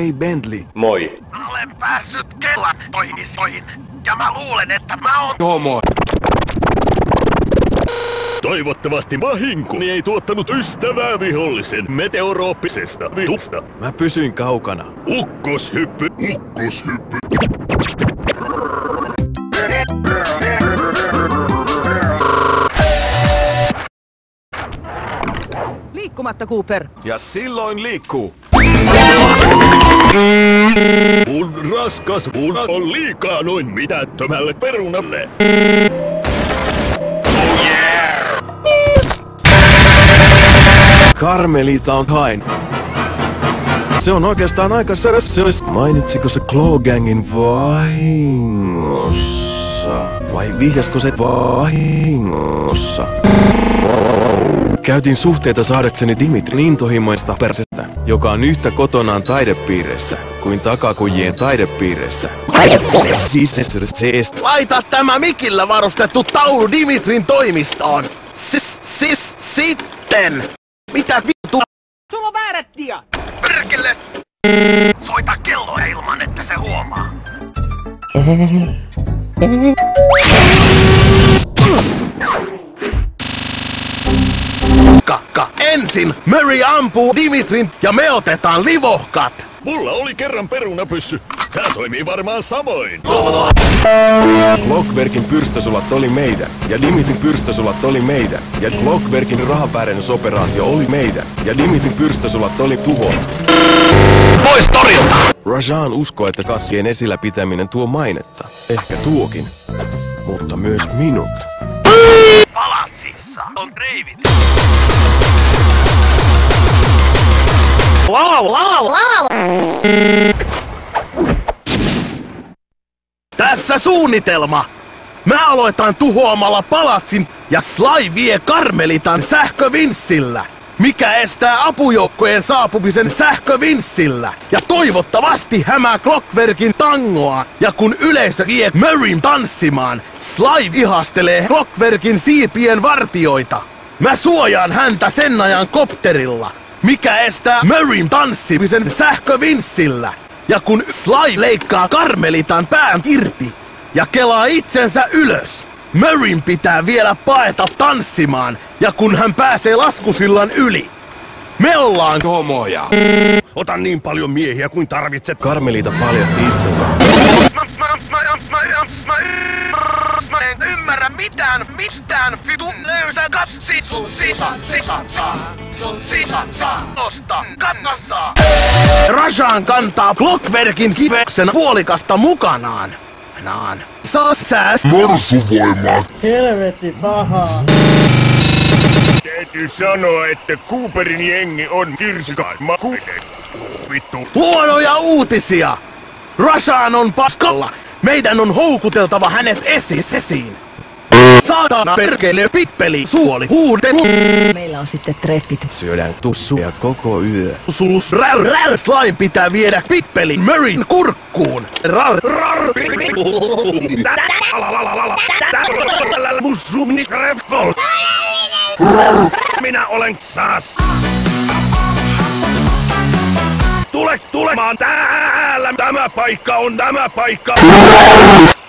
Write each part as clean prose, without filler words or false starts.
Hei Bentley. Moi. Mä olen päässyt Kelan toimistoihin ja mä luulen, että mä oon Homo. Toivottavasti vahinkoni ei tuottanut ystävää vihollisen meteorooppisesta vihusta. Mä pysyin kaukana. Ukkoshyppy. Ukkoshyppy. Liikkumatta, Cooper. Ja silloin liikkuu. Mun raskas muna on liikaa noin mitättömälle perunalle. Carmelita on hain. Se on oikeastaan aika sös. Mainitsiko se Claw-gangin vahingossa? Vai vihjasko se vahingossa? Käytin suhteita saadakseni Dimitrin intohimoista persettä, joka on yhtä kotonaan taidepiireissä kuin Takakujien taidepiireissä. Laita tämä mikillä varustettu taulu Dimitrin toimistoon. Sitten. Mitä vittua? Sulla on väärät diat! Perkele! Soita kelloa ilman, että se huomaa. Ensin Murray ampuu Dimitrin ja me otetaan livohkat. Mulla oli kerran perunapyssy. Tää toimii varmaan samoin. Clockwerkin pyrstösulat oli meidän, ja Dimitrin pyrstösulat oli meidän, ja Clockwerkin rahanväärennysoperaatio oli meidän, ja Dimitrin pyrstösulat oli tuhot. Pois torilta! Rajan uskoo, että kasvien esillä pitäminen tuo mainetta. Ehkä tuokin, mutta myös minut. Palatsissa on reivit. Tässä suunnitelma! Mä aloitan tuhoamalla palatsin ja Sly vie Carmelitan sähkövinssillä. Mikä estää apujoukkojen saapumisen sähkövinssillä? Ja toivottavasti hämää Clockwerkin tangoa. Ja kun yleisö vie Murrayn tanssimaan, Sly ihastelee Clockwerkin siipien vartioita. Mä suojaan häntä sen ajan kopterilla. Mikä estää Murrayn tanssimisen sähkövinssillä? Ja kun Sly leikkaa Carmelitan pään irti ja kelaa itsensä ylös, Murrayn pitää vielä paeta tanssimaan, ja kun hän pääsee laskusillan yli, me ollaan homoja. Ota niin paljon miehiä kuin tarvitset. Carmelita paljasti itsensä. En ymmärrä mitään mistään vitun löysä kassi. Osta, kannasta. Rajan kantaa Clockwerkin kiveksen puolikasta mukanaan. Saa sääs Morsuvoimaa. Helvetti pahaa. Täytyy sanoa, että Cooperin jengi on kirsikamakuinen. Vittu. huonoja uutisia. Rajan on paskalla. Meidän on houkuteltava hänet esiin. Saatana perkele pippeli suoli huude. Meillä on sitten treffit. Syödään tussuja koko yö. Sulus räl Slime pitää viedä pippeli Murrayn kurkkuun. Minä olen saas. Tulemaan täällä. Tämä paikka on tämä paikka.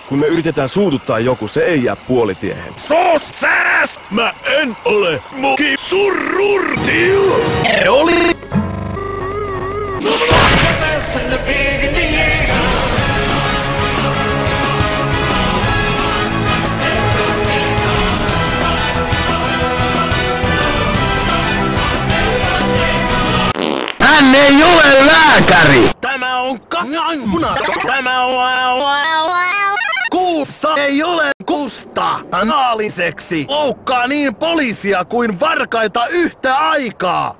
Kun me yritetään suututtaa joku, se ei jää puolitiehen. Sos sääs! Mä en ole muki surrurtiu! Oli. Hän ei ole lääkäri! Tämä on kananmuna! Tämä on... Kuussa ei ole kusta! Anaaliseksi loukkaa niin poliisia kuin varkaita yhtä aikaa!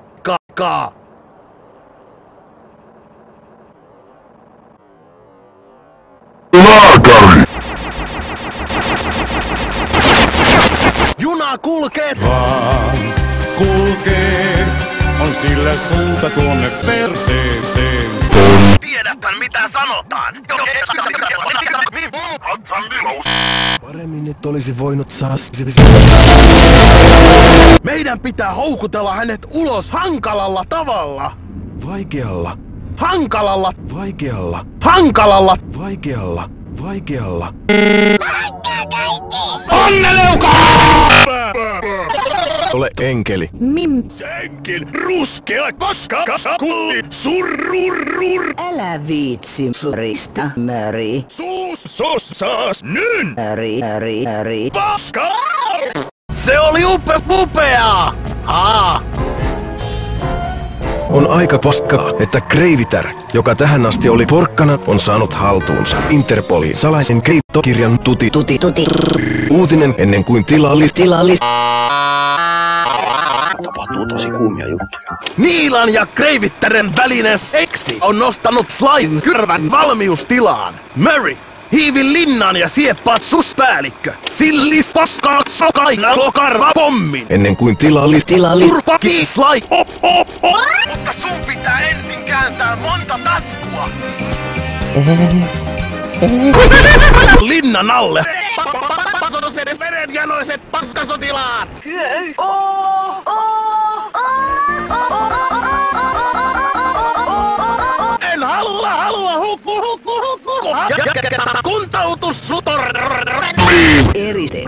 Lääkäri! Juna kulkee! Vaan kulkee, on sillä suunta tuonne perseeseen. Tiedäthän mitä sanotaan! Paremmin nyt olisi voinut saa... Meidän pitää houkutella hänet ulos hankalalla tavalla! Vaikealla. Hankalalla, Vaikealla, hankalalla. vaikealla, vaikealla. Ole enkeli. Senkin ruskea paska kasakulli surrurrur. Älä viitsi surista, Mary. Saas nyn Mary. paska. Se oli upeaa! On aika paskaa, että Kreivitär, joka tähän asti oli porkkana, on saanut haltuunsa Interpolin salaisen keittokirjan tuti. Uutinen ennen kuin tilali. Tapahtuu tosi kuumia juttuja. Niilan ja Kreivittären välinen seksi on nostanut Slyn kyrvän valmiustilaan. Mary, hiivi linnaan ja sieppaa suspäällikkö. Sillis paskaa sokaina karva pommin. Ennen kuin tilali. Turpaki Sly. Mutta sun pitää ensin kääntää monta taskua. Linnan alle. Pasotusedes verenjanoiset paskasotilaat. En halua hukku. Kuntoutus sutor. Erite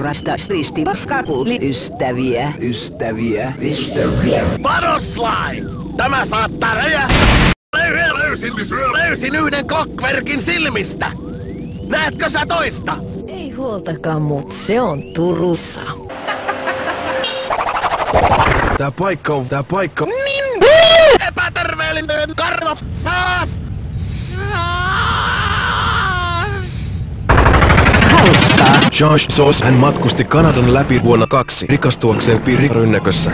risti paskakulli ystäviä. Pano Sly. Tämä saattaa räjähtää. Löysin yhden Clockwerkin silmistä. Näetkö sä toista? Ei huoltakaan, mut se on Turussa. Tää paikka. Epäterveellinen karva. Saas. Josh Sos hän matkusti Kanadan läpi vuonna 2 rikastuakseen pirirynnäkössä.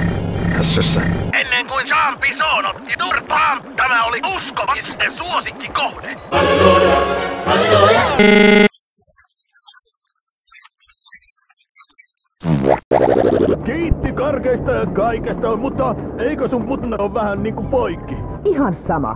Hässössä. Ennen kuin Jean Bison otti turpaan, tämä oli uskomisten suosikkikohde. Kiitti karkeista ja kaikesta, mutta eikö sun putna on vähän niinku poikki? Ihan sama.